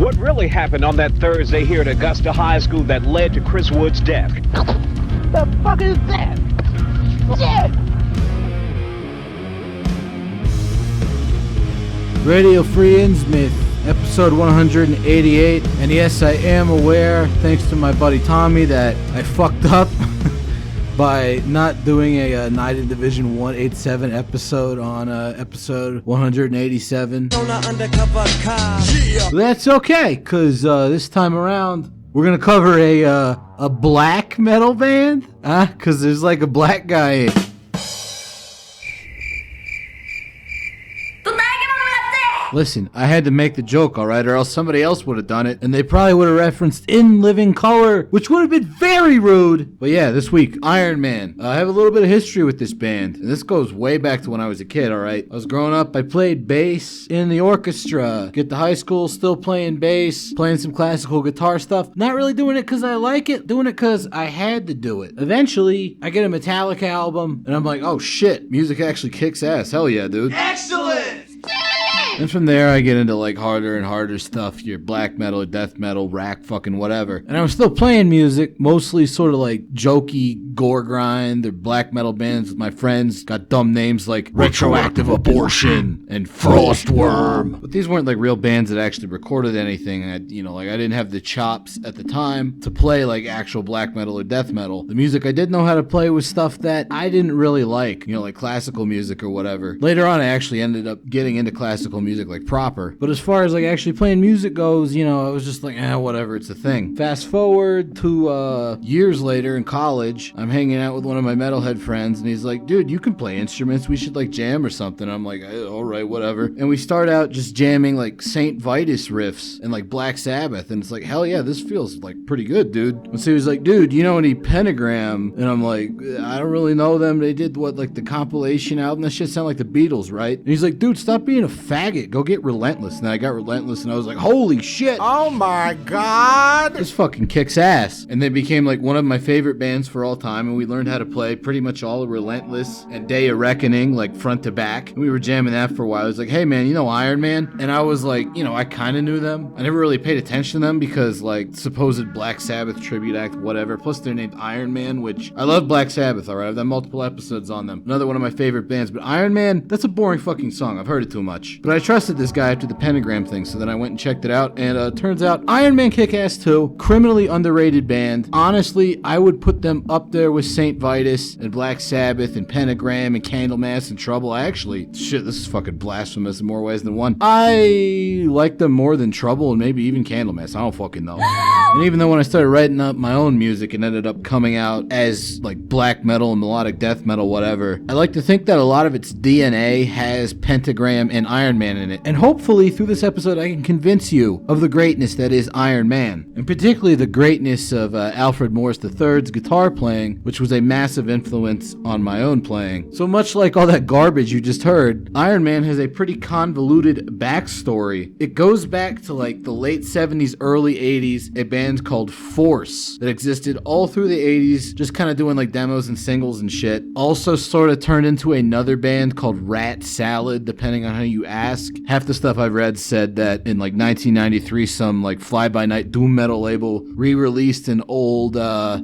What really happened on that Thursday here at Augusta High School that led to Chris Wood's death? The fuck is that? Shit! Radio Free Innsmouth, episode 188. And yes, I am aware, thanks to my buddy Tommy, that I fucked up by not doing a Night in Division 187 episode on episode 187. That's okay, because this time around, we're going to cover a black metal band. Because there's like a black guy in it. Listen, I had to make the joke, alright, or else somebody else would have done it, and they probably would have referenced In Living Color, which would have been very rude. But yeah, this week, Iron Man. I have a little bit of history with this band, and this goes way back to when I was a kid, alright? I was growing up, I played bass in the orchestra. Get to high school, still playing bass, playing some classical guitar stuff. Not really doing it because I like it, doing it because I had to do it. Eventually, I get a Metallica album, and I'm like, oh shit, music actually kicks ass. Hell yeah, dude. Excellent! And from there, I get into like harder and harder stuff, your black metal, death metal, rack, fucking whatever. And I was still playing music, mostly sort of like jokey gore grind or black metal bands with my friends. Got dumb names like Retroactive Abortion and Frostworm. But these weren't like real bands that actually recorded anything. I didn't have the chops at the time to play like actual black metal or death metal. The music I did know how to play was stuff that I didn't really like, like classical music or whatever. Later on, I actually ended up getting into classical music like proper. But as far as like actually playing music goes, I was just like, whatever, it's a thing. Fast forward to years later in college, I'm hanging out with one of my metalhead friends and he's like, dude, you can play instruments, we should like jam or something. I'm like, all right, whatever. And we start out just jamming like Saint Vitus riffs and like Black Sabbath, and it's like, hell yeah, this feels like pretty good, dude. And so he was like, dude, you know any Pentagram? And I'm like, I don't really know them. They did like the compilation album, that shit sound like the Beatles, right? And he's like, dude, stop being a faggot, go get Relentless. And I got Relentless and I was like, holy shit, Oh my god! this fucking kicks ass. And they became like one of my favorite bands for all time, and we learned how to play pretty much all of Relentless and Day of Reckoning like front to back, and we were jamming that for a while. I was like, hey man, you know Iron Man? And I was like, I kind of knew them. I never really paid attention to them because like supposed Black Sabbath tribute act, whatever, plus they're named Iron Man, which I love. Black Sabbath, alright, I've done multiple episodes on them, another one of my favorite bands. But Iron Man, that's a boring fucking song, I've heard it too much. But I trusted this guy after the Pentagram thing, so then I went and checked it out, and turns out Iron Man kick ass too. Criminally underrated band. Honestly, I would put them up there with Saint Vitus and Black Sabbath and Pentagram and Candlemass and Trouble. This is fucking blasphemous in more ways than one. I like them more than Trouble and maybe even Candlemass. I don't fucking know. And even though when I started writing up my own music, it ended up coming out as like black metal and melodic death metal, whatever, I like to think that a lot of its DNA has Pentagram and Iron Man in it. And hopefully through this episode I can convince you of the greatness that is Iron Man, and particularly the greatness of Alfred Morris III's guitar playing, which was a massive influence on my own playing. So much like all that garbage you just heard, Iron Man has a pretty convoluted backstory. It goes back to like the late 70s, early 80s, a band called Force that existed all through the 80s, just kind of doing like demos and singles and shit. Also sort of turned into another band called Rat Salad, depending on how you ask. Half the stuff I've read said that in like 1993, some like fly-by-night doom metal label re-released an old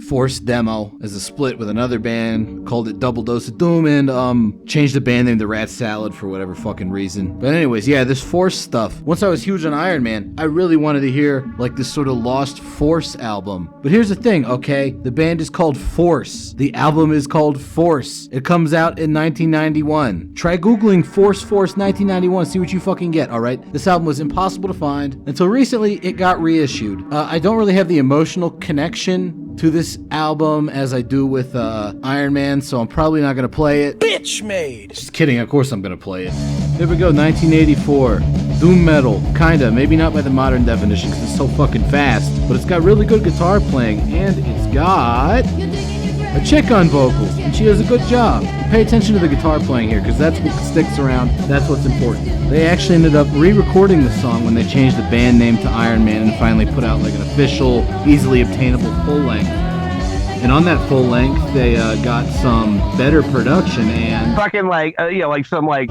Force demo as a split with another band, called it Double Dose of Doom, and changed the band name to Rat Salad for whatever fucking reason. But anyways, yeah, this Force stuff. Once I was huge on Iron Man, I really wanted to hear like this sort of lost Force album. But here's the thing, okay? The band is called Force. The album is called Force. It comes out in 1991. Try Googling Force 1991, see what you fucking get, alright? This album was impossible to find until recently it got reissued. I don't really have the emotional connection to this album as I do with Iron Man, so I'm probably not gonna play it. Bitch made! Just kidding, of course I'm gonna play it. Here we go, 1984. Doom metal, kinda, maybe not by the modern definition because it's so fucking fast, but it's got really good guitar playing, and it's got a chick on vocals, and she does a good job. Pay attention to the guitar playing here, because that's what sticks around, that's what's important. They actually ended up re-recording the song when they changed the band name to Iron Man and finally put out like an official, easily obtainable full length. And on that full length, they got some better production and Fucking like, like some like...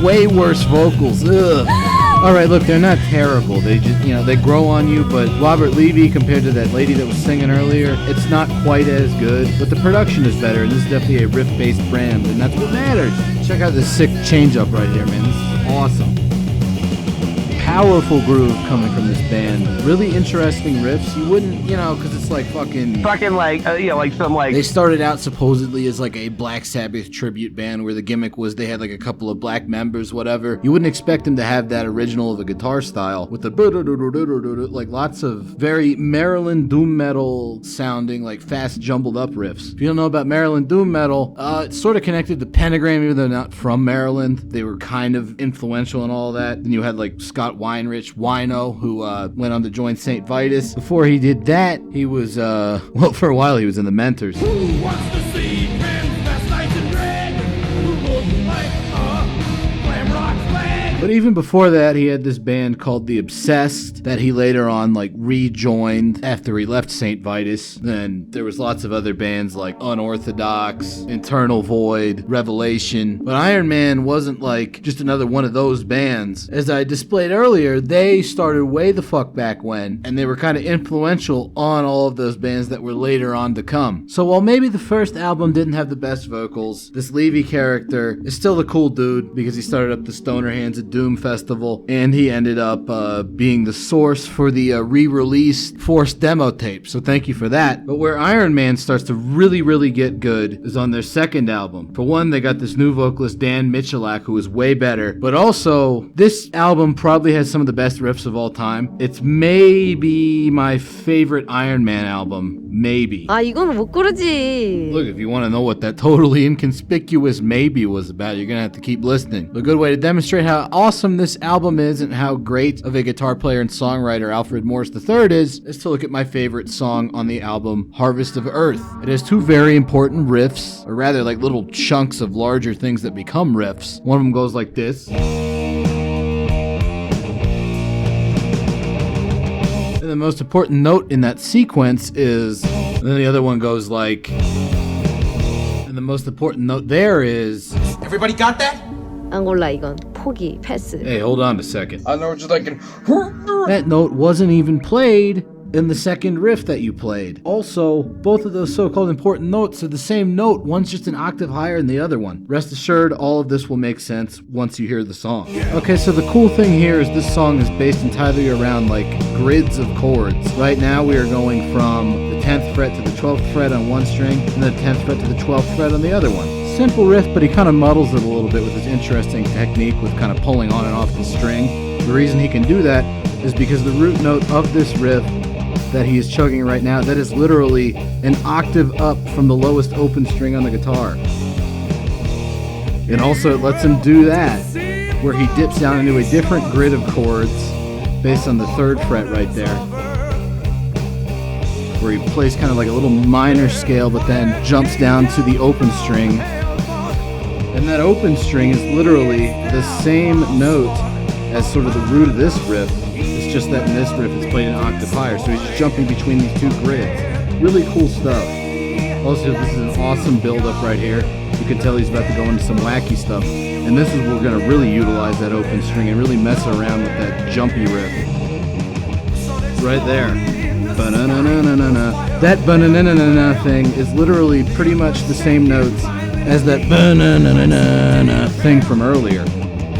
way worse vocals. Ugh. All right, look, they're not terrible. They just, they grow on you, but Robert Levy compared to that lady that was singing earlier, it's not quite as good, but the production is better, and this is definitely a riff-based brand, and that's what matters. Check out this sick change-up right here, man. This is awesome. Powerful groove coming from this band. Really interesting riffs. You wouldn't, because it's like fucking like some like. They started out supposedly as like a Black Sabbath tribute band where the gimmick was they had like a couple of black members, whatever. You wouldn't expect them to have that original of a guitar style with the like lots of very Maryland doom metal sounding, like fast jumbled up riffs. If you don't know about Maryland doom metal, it's sort of connected to Pentagram, even though they're not from Maryland. They were kind of influential in all that. Then you had like Scott Weinrich, Wino, who went on to join Saint Vitus. Before he did that, he was, for a while he was in the Mentors. Who wants to see men that's nice and red? Who looks like a glam rock flag? But even before that, he had this band called The Obsessed that he later on rejoined after he left Saint Vitus. Then there was lots of other bands like Unorthodox, Internal Void, Revelation. But Iron Man wasn't just another one of those bands. As I displayed earlier, they started way the fuck back when, and they were kind of influential on all of those bands that were later on to come. So while maybe the first album didn't have the best vocals, this Levy character is still the cool dude because he started up the Stoner Hands at Doom Festival, and he ended up being the source for the re-released Force demo tape, so thank you for that. But where Iron Man starts to really, really get good is on their second album. For one, they got this new vocalist, Dan Michalak, who is way better, but also, this album probably has some of the best riffs of all time. It's maybe my favorite Iron Man album. Maybe. 이건 못 고르지. Look, if you want to know what that totally inconspicuous maybe was about, you're gonna have to keep listening. A good way to demonstrate how awesome this album is and how great of a guitar player and songwriter Alfred Morris III is to look at my favorite song on the album, Harvest of Earth. It has two very important riffs, or rather like little chunks of larger things that become riffs. One of them goes like this. And the most important note in that sequence is, and then the other one goes like, and the most important note there is, Everybody got that? 안 골라 이건. 포기, 패스. hey, hold on a second. I know what you're thinking. That note wasn't even played in the second riff that you played. Also, both of those so-called important notes are the same note. One's just an octave higher than the other one. Rest assured, all of this will make sense once you hear the song. Okay, so the cool thing here is this song is based entirely around grids of chords. Right now we are going from the 10th fret to the 12th fret on one string, and the 10th fret to the 12th fret on the other one. Simple riff, but he kind of muddles it a little bit with his interesting technique with kind of pulling on and off the string. The reason he can do that is because the root note of this riff that he is chugging right now, that is literally an octave up from the lowest open string on the guitar. And also it lets him do that, where he dips down into a different grid of chords based on the 3rd fret right there, where he plays kind of like a little minor scale, but then jumps down to the open string. And that open string is literally the same note as sort of the root of this riff. It's just that in this riff it's played an octave higher, so he's just jumping between these two grids. Really cool stuff. Also, this is an awesome build-up right here. You can tell he's about to go into some wacky stuff. And this is where we're going to really utilize that open string and really mess around with that jumpy riff. Right there. Ba-na-na-na-na-na. That ba-na-na-na-na thing is literally pretty much the same notes as that ba-na-na-na-na thing from earlier.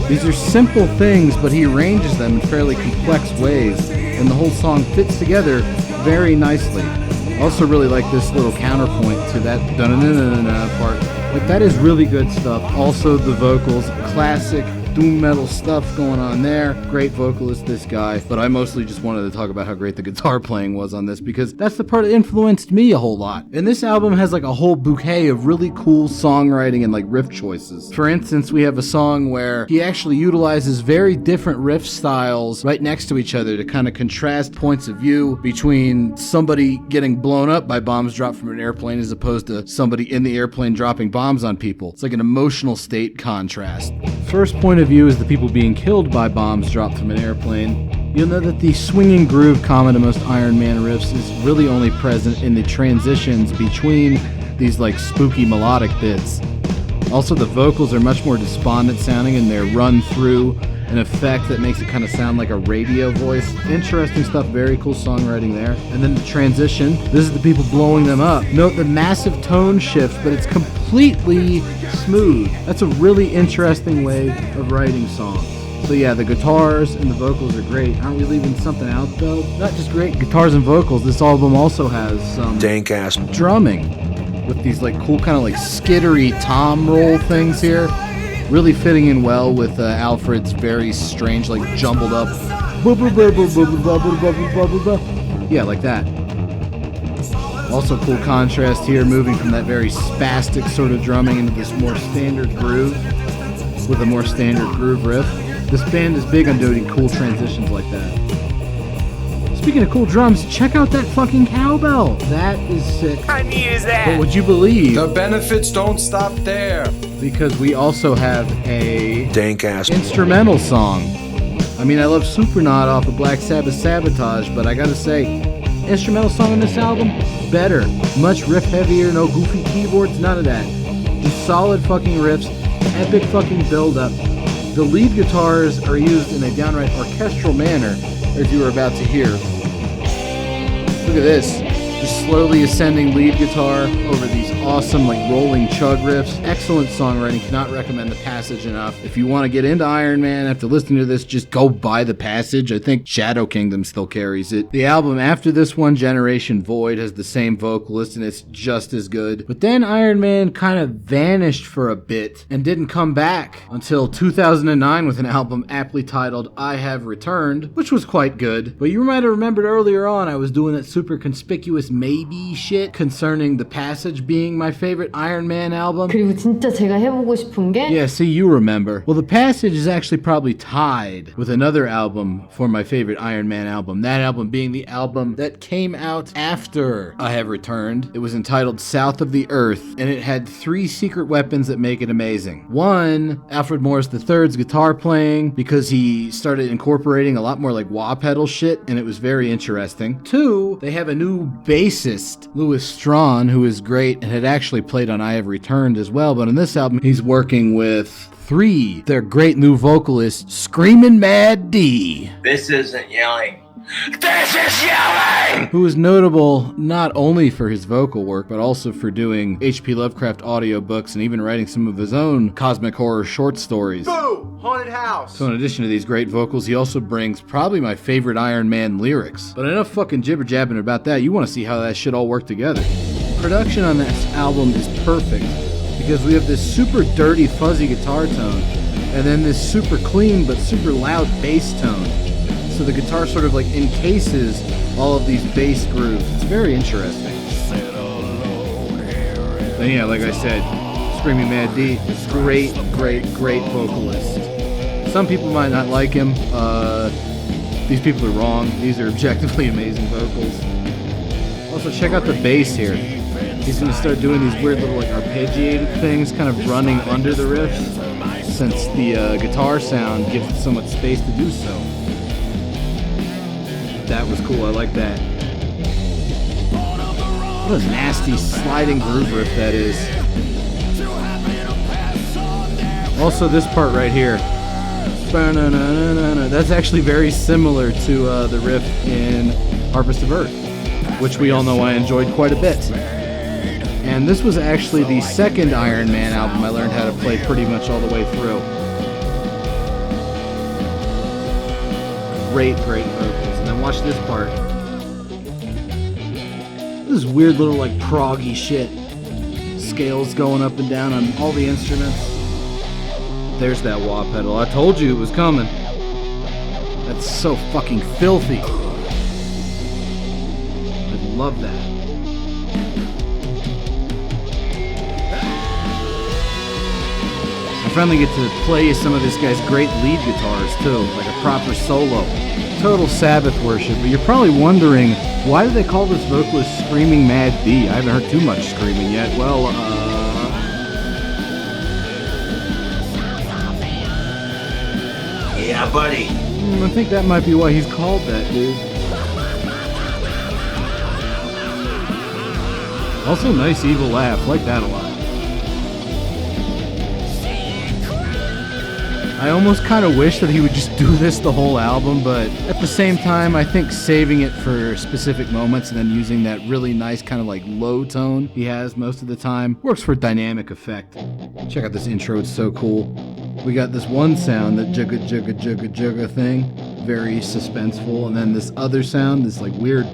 These are simple things, but he arranges them in fairly complex ways, and the whole song fits together very nicely. I also really like this little counterpoint to that da-na-na-na-na part. That is really good stuff. Also, the vocals, classic doom metal stuff going on there. Great vocalist, this guy. But I mostly just wanted to talk about how great the guitar playing was on this, because that's the part that influenced me a whole lot. And this album has a whole bouquet of really cool songwriting and riff choices. For instance, we have a song where he actually utilizes very different riff styles right next to each other to kind of contrast points of view between somebody getting blown up by bombs dropped from an airplane as opposed to somebody in the airplane dropping bombs on people. It's like an emotional state contrast. First point of view is the people being killed by bombs dropped from an airplane. You'll know that the swinging groove common to most Iron Man riffs is really only present in the transitions between these spooky melodic bits. Also, the vocals are much more despondent sounding in their run through an effect that makes it kind of sound like a radio voice. Interesting stuff, very cool songwriting there. And then the transition, this is the people blowing them up. Note the massive tone shift, but it's completely smooth. That's a really interesting way of writing songs. So yeah, the guitars and the vocals are great. Aren't we leaving something out though? Not just great guitars and vocals, this album also has some Dank ass drumming with these like cool kind of like skittery tom roll things here. Really fitting in well with Alfred's very strange like jumbled up yeah, like that. Also cool contrast here, moving from that very spastic sort of drumming into this more standard groove with a more standard groove riff. This band is big on doing cool transitions like that. Speaking of cool drums, check out that fucking cowbell. That is sick. I use that. But would you believe? The benefits don't stop there. Because we also have a Dank ass instrumental song. I mean, I love Supernaut off of Black Sabbath Sabotage, but I gotta say, instrumental song on this album, better. Much riff heavier, no goofy keyboards, none of that. Just solid fucking riffs, epic fucking build-up. The lead guitars are used in a downright orchestral manner, as you are about to hear. Look at this. Just slowly ascending lead guitar over these awesome like rolling chug riffs. Excellent songwriting. Cannot recommend The Passage enough. If you want to get into Iron Man after listening to this, just go buy The Passage. I think Shadow Kingdom still carries it. The album after this one, Generation Void, has the same vocalist and it's just as good. But then Iron Man kind of vanished for a bit and didn't come back until 2009 with an album aptly titled I Have Returned, which was quite good. But you might have remembered earlier on I was doing that super conspicuous maybe shit concerning The Passage being my favorite Iron Man album. 그리고 진짜 제가 해보고 싶은 게 Yeah, see, you remember. Well, The Passage is actually probably tied with another album for my favorite Iron Man album. That album being the album that came out after I Have Returned. It was entitled South of the Earth, and it had 3 secret weapons that make it amazing. One, Alfred Morris III's guitar playing, because he started incorporating a lot more like wah pedal shit, and it was very interesting. 2, they have a new bassist, Louis Strawn, who is great and had actually played on I Have Returned as well, but on this album he's working with 3, their great new vocalist, Screamin' Mad D. This isn't yelling. This is yelling! Who is notable not only for his vocal work, but also for doing H.P. Lovecraft audiobooks and even writing some of his own cosmic horror short stories. Boo! Haunted house. So in addition to these great vocals, he also brings probably my favorite Iron Man lyrics. But enough fucking jibber-jabbing about that. You want to see how that shit all worked together. Production on this album is perfect because we have this super dirty, fuzzy guitar tone and then this super clean but super loud bass tone. So the guitar sort of like encases all of these bass grooves. It's very interesting. And yeah, like I said, Screaming Mad D, great vocalist. Some people might not like him. These people are wrong. These are objectively amazing vocals. Also, check out the bass here. He's going to start doing these weird little like arpeggiated things kind of running under the riffs since the guitar sound gives it so much space to do so. That was cool, I like that. What a nasty sliding groove riff that is. Also this part right here. That's actually very similar to the riff in Harvest of Earth, which we all know I enjoyed quite a bit. And this was actually the second Iron Man album I learned how to play pretty much all the way through. Great vocals. And then watch this part. This is weird little like proggy shit. Scales going up and down on all the instruments. There's that wah pedal. I told you it was coming. That's so fucking filthy. I love that. I finally get to play some of this guy's great lead guitars too, like a proper solo. Total Sabbath worship, but you're probably wondering, why do they call this vocalist Screaming Mad D? I haven't heard too much screaming yet. Well, Yeah, buddy. I think that might be why he's called that, dude. Also, nice evil laugh, like that a lot. I almost kind of wish that he would just do this the whole album, but at the same time, I think saving it for specific moments and then using that really nice kind of like low tone he has most of the time works for dynamic effect. Check out this intro, it's so cool. We got this one sound, that jugga jugga jugga jugga thing, very suspenseful, and then this other sound, this like weird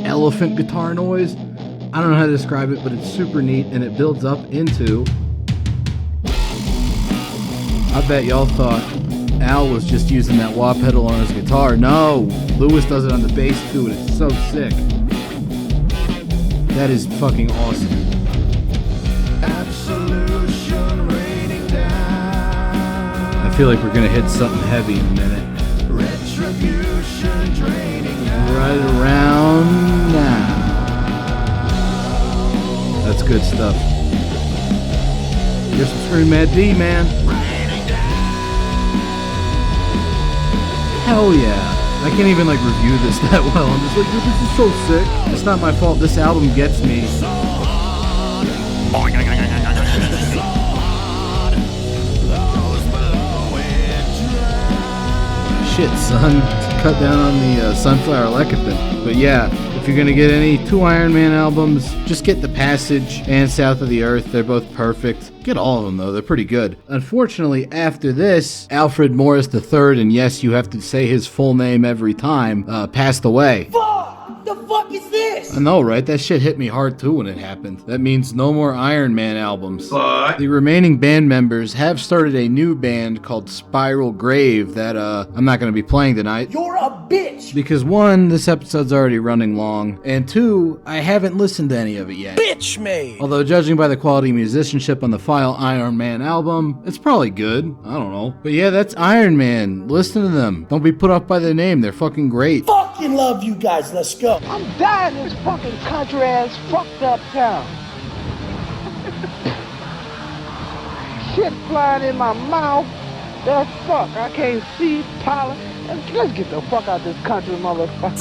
elephant guitar noise. I don't know how to describe it, but it's super neat, and it builds up into... I bet y'all thought Al was just using that wah pedal on his guitar. No! Lewis does it on the bass too, and it's so sick. That is fucking awesome. Absolution raining down. I feel like we're gonna hit something heavy in a minute. Retribution draining out. Right around now. That's good stuff. Here's some Scream Mad D, man. Hell yeah. I can't even like review this that well. I'm just like, dude, this is so sick. It's not my fault. This album gets me. Shit, son. Cut down on the Sunflower Lecithin. But yeah, if you're gonna get any two Iron Man albums, just get The Passage and South of the Earth. They're both perfect. Get all of them though, they're pretty good. Unfortunately, after this, Alfred Morris III, and yes, you have to say his full name every time, passed away. Fuck! The fuck is this? I know, right? That shit hit me hard too when it happened. That means no more Iron Man albums. The remaining band members have started a new band called Spiral Grave that I'm not going to be playing tonight. You're a bitch! Because one, this episode's already running long, and two, I haven't listened to any of it yet. Bitch made! Although judging by the quality of musicianship on the File Iron Man album, it's probably good. I don't know. But yeah, that's Iron Man. Listen to them. Don't be put off by their name. They're fucking great. Fucking love you guys, let's go! I'm dying in this fucking country ass fucked up town. Shit flying in my mouth. The fuck, I can't see pollen. Let's get the fuck out of this country, motherfucker.